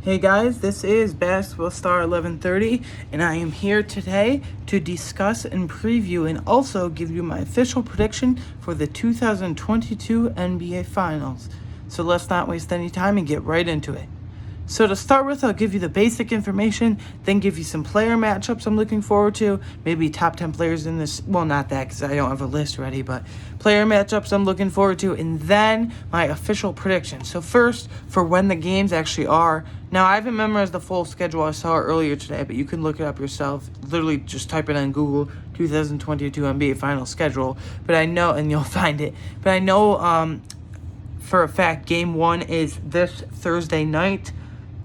Hey guys, this is Basketball Star 1130, and I am here today to discuss and preview and also give you my official prediction for the 2022 NBA Finals. So let's not waste any time and get right into it. So to start with, I'll give you the basic information, then give you some player matchups I'm looking forward to, maybe top 10 players in this, well, not that because I don't have a list ready, but player matchups I'm looking forward to, and then my official prediction. So first, for when the games actually are. Now, I haven't memorized the full schedule. I saw it earlier today, but you can look it up yourself. Literally just type it on Google, 2022 NBA Finals schedule, but I know, and you'll find it, but I know for a fact Game 1 is this Thursday night,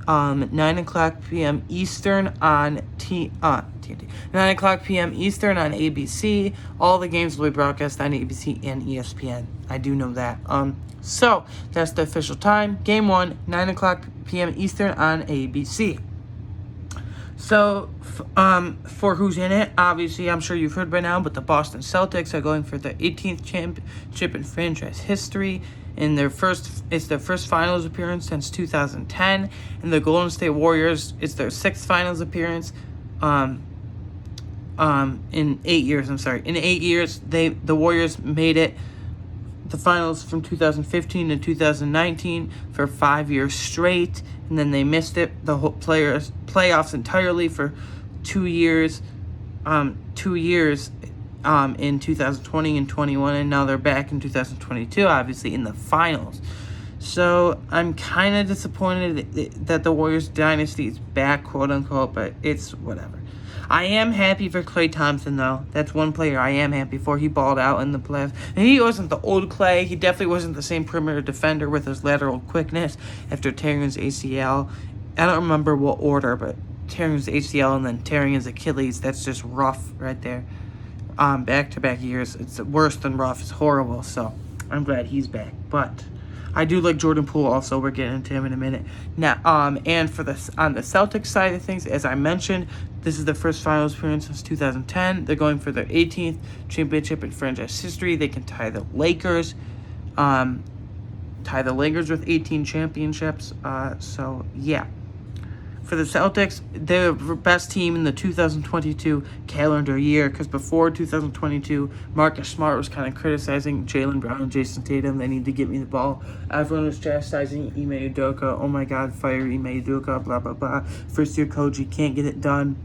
9 o'clock p.m. Eastern on TNT. 9 o'clock p.m. Eastern on ABC. All the games will be broadcast on ABC and ESPN. I do know that. So that's the official time. Game 1, 9 o'clock p.m. Eastern on ABC. So, for who's in it, obviously, I'm sure you've heard by now, but the Boston Celtics are going for their 18th championship in franchise history. It's their first finals appearance since 2010, and the Golden State Warriors, it's their sixth finals appearance, in 8 years. In 8 years, the Warriors made it the finals from 2015 to 2019 for 5 years straight, and then they missed it the whole playoffs entirely for 2 years. 2 years. In 2020 and 21, and now they're back in 2022, obviously, in the finals. So I'm kind of disappointed that the Warriors dynasty is back, quote-unquote, but it's whatever. I am happy for Klay Thompson, though. That's one player I am happy for. He balled out in the playoffs. And he wasn't the old Klay. He definitely wasn't the same perimeter defender with his lateral quickness after tearing his ACL. I don't remember what order, but tearing his ACL and then tearing his Achilles, that's just rough right there. Back-to-back years, it's worse than rough. It's horrible, so I'm glad he's back. But I do like Jordan Poole also. We're getting into him in a minute. Now, and for on the Celtics side of things, as I mentioned, this is the first finals appearance since 2010. They're going for their 18th championship in franchise history. They can tie the Lakers with 18 championships. So, yeah. For the Celtics, they're the best team in the 2022 calendar year, because before 2022, Marcus Smart was kind of criticizing Jaylen Brown and Jason Tatum. They need to get me the ball. Everyone was chastising Ime Udoka. Oh my God, fire Ime Udoka, blah, blah, blah. First-year coach, he can't get it done.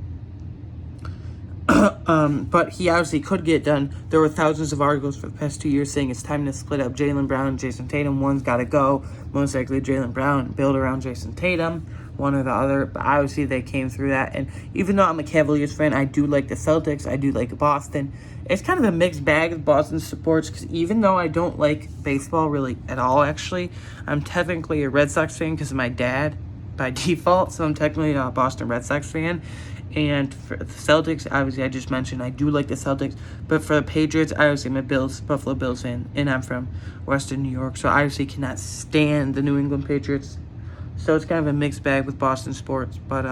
But he obviously could get it done. There were thousands of articles for the past 2 years saying it's time to split up Jaylen Brown and Jason Tatum. One's got to go. Most likely Jaylen Brown, build around Jason Tatum. One or the other, but obviously they came through that. And even though I'm a Cavaliers fan, I do like the Celtics. I do like Boston. It's kind of a mixed bag of Boston supports, because even though I don't like baseball really at all, actually, I'm technically a Red Sox fan because of my dad by default, so I'm technically a Boston Red Sox fan. And for the Celtics, obviously, I just mentioned I do like the Celtics. But for the Patriots, obviously, I'm a Buffalo Bills fan, and I'm from Western New York, so I obviously cannot stand the New England Patriots. So it's kind of a mixed bag with Boston sports. But,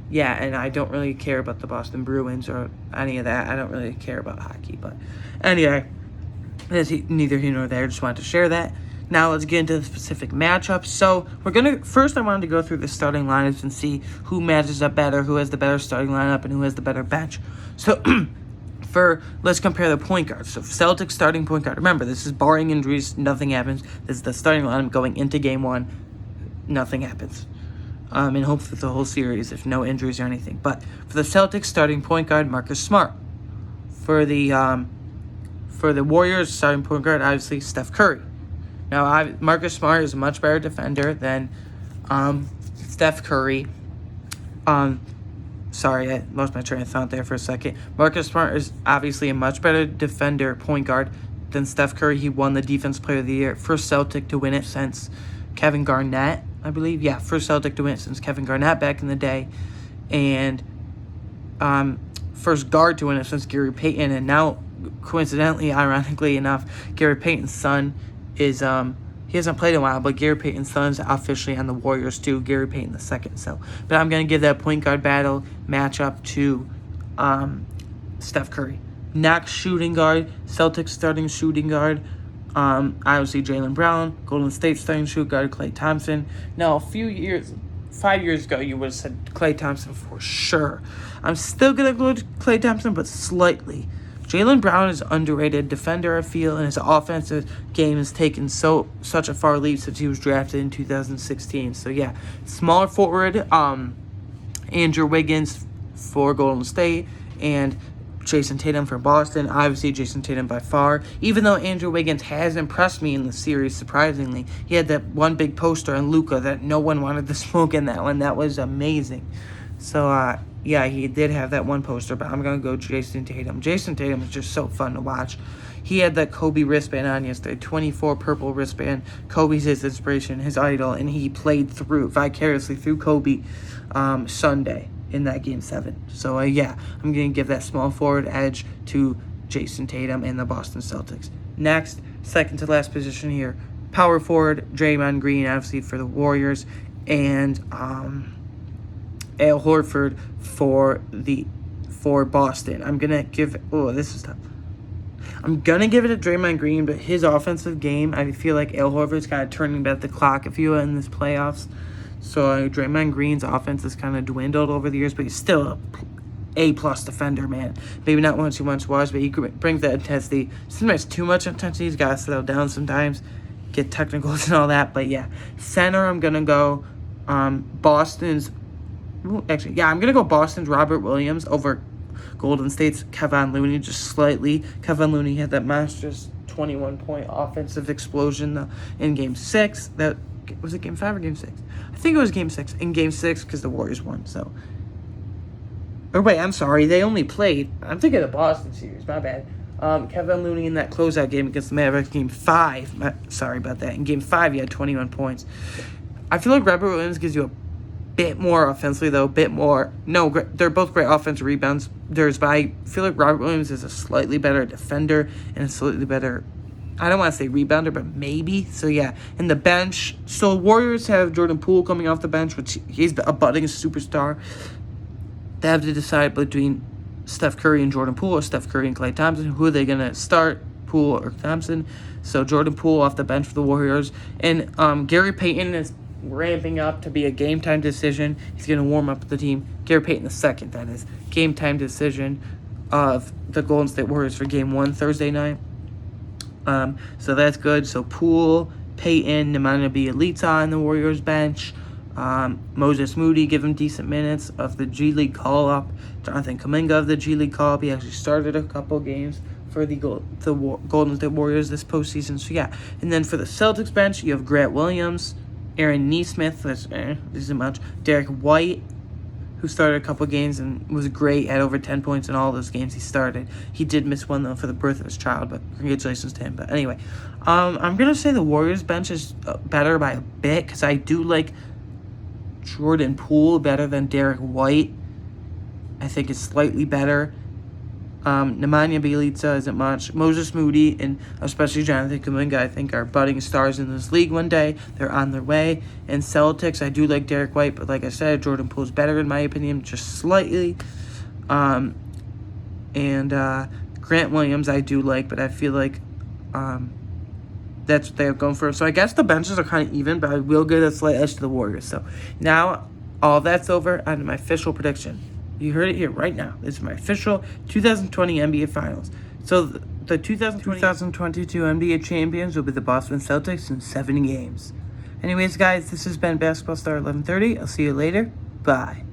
yeah, and I don't really care about the Boston Bruins or any of that. I don't really care about hockey. But anyway, that's neither here nor there. Just wanted to share that. Now let's get into the specific matchups. So first I wanted to go through the starting lineups and see who matches up better, who has the better starting lineup, and who has the better bench. So let's compare the point guards. So Celtics starting point guard. Remember, this is barring injuries, nothing happens. This is the starting lineup going into game 1. Nothing happens. And hopefully the whole series if no injuries or anything. But for the Celtics, starting point guard, Marcus Smart. For the Warriors, starting point guard, obviously, Steph Curry. Now, Marcus Smart is a much better defender than Steph Curry. Sorry, I lost my train of thought there for a second. Marcus Smart is obviously a much better defender, point guard, than Steph Curry. He won the Defense Player of the Year. First Celtic to win it since Kevin Garnett, I believe. Yeah, first Celtic to win it since Kevin Garnett back in the day. And first guard to win it since Gary Payton. And now, coincidentally, ironically enough, Gary Payton's son is, he hasn't played in a while, but Gary Payton's son's officially on the Warriors too, Gary Payton II. So, but I'm going to give that point guard battle matchup to Steph Curry. Next, shooting guard, Celtics starting shooting guard. Obviously Jaylen Brown, Golden State starting shooting guard, Klay Thompson. Now, a few 5 years ago, you would have said Klay Thompson for sure. I'm still going to go to Klay Thompson, but slightly. Jaylen Brown is underrated defender, I feel, and his offensive game has taken such a far leap since he was drafted in 2016. So, yeah, smaller forward, Andrew Wiggins for Golden State, and Jason Tatum for Boston. Obviously, Jason Tatum by far. Even though Andrew Wiggins has impressed me in the series, surprisingly. He had that one big poster on Luka that no one wanted to smoke in that one. That was amazing. So, yeah, he did have that one poster, but I'm going to go Jason Tatum. Jason Tatum is just so fun to watch. He had that Kobe wristband on yesterday, 24 purple wristband. Kobe's his inspiration, his idol, and he played vicariously through Kobe Sunday in that Game 7. So, yeah, I'm going to give that small forward edge to Jason Tatum and the Boston Celtics. Next, second to last position here, power forward, Draymond Green, obviously, for the Warriors, and Al Horford for Boston. I'm going to give... Oh, this is tough. I'm going to give it to Draymond Green, but his offensive game, I feel like Al Horford's kind of turning back the clock, if you will, in this playoffs. So Draymond Green's offense has kind of dwindled over the years, but he's still a A-plus defender, man. Maybe not once he once was, but he brings that intensity. Sometimes too much intensity. He's got to settle down sometimes, get technicals and all that. But, yeah, center, I'm going to go Boston's... Actually, yeah, I'm going to go Boston's Robert Williams over Golden State's Kevin Looney, just slightly. Kevin Looney had that monstrous 21-point offensive explosion in Game 6. Was it Game 5 or Game 6? I think it was Game 6. In Game 6, because the Warriors won, so... Or wait, I'm sorry, they only played... I'm thinking of the Boston series, my bad. Kevin Looney in that closeout game against the Mavericks, Game 5. Sorry about that. In Game 5, he had 21 points. I feel like Robert Williams gives you a bit more offensively, though. Bit more... No, they're both great offensive rebounds. But I feel like Robert Williams is a slightly better defender and a slightly better... I don't want to say rebounder, but maybe. So, yeah. And the bench. So, Warriors have Jordan Poole coming off the bench, which he's a budding superstar. They have to decide between Steph Curry and Jordan Poole or Steph Curry and Klay Thompson. Who are they going to start, Poole or Thompson? So, Jordan Poole off the bench for the Warriors. And Gary Payton is ramping up to be a game-time decision. He's going to warm up the team. Gary Payton II, that is. Game-time decision of the Golden State Warriors for Game 1 Thursday night. So that's good. So Poole, Payton, Nemanja Bjelica on the Warriors bench. Moses Moody, give him decent minutes of the G League call-up. Jonathan Kuminga of the G League call-up. He actually started a couple games for the Golden State Warriors this postseason. So, yeah. And then for the Celtics bench, you have Grant Williams, Aaron Nesmith, this isn't much, Derek White, who started a couple games and was great, had over 10 points in all those games he started. He did miss one, though, for the birth of his child, but congratulations to him. But anyway, I'm going to say the Warriors bench is better by a bit because I do like Jordan Poole better than Derek White. I think it's slightly better. Nemanja Bjelica isn't much. Moses Moody and especially Jonathan Kuminga, I think, are budding stars in this league one day. They're on their way. And Celtics, I do like Derek White, but like I said, Jordan Poole's better in my opinion, just slightly. And Grant Williams, I do like, but I feel like that's what they have going for. So I guess the benches are kind of even, but I will give a slight edge to the Warriors. So now all that's over. On to my official prediction. You heard it here right now. This is my official 2020 NBA Finals. So the 2022 NBA champions will be the Boston Celtics in 7 games. Anyways, guys, this has been Basketball Star 1130. I'll see you later. Bye.